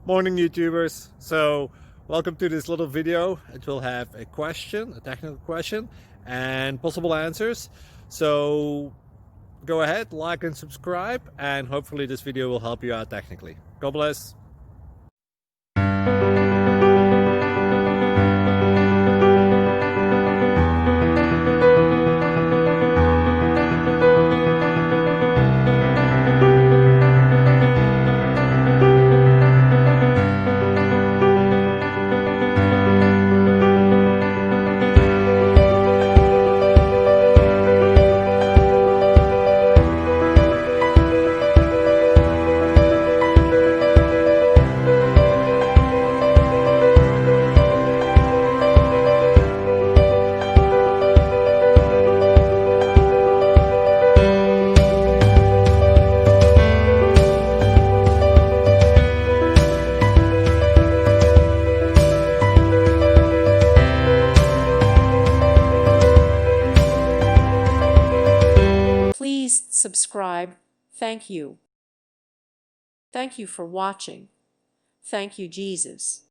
Morning YouTubers. So welcome to this little video. It will have a question, a technical question, and possible answers. So go ahead, like and subscribe, and hopefully this video will help you out technically. God bless. Please subscribe. Thank you. Thank you for watching. Thank you, Jesus.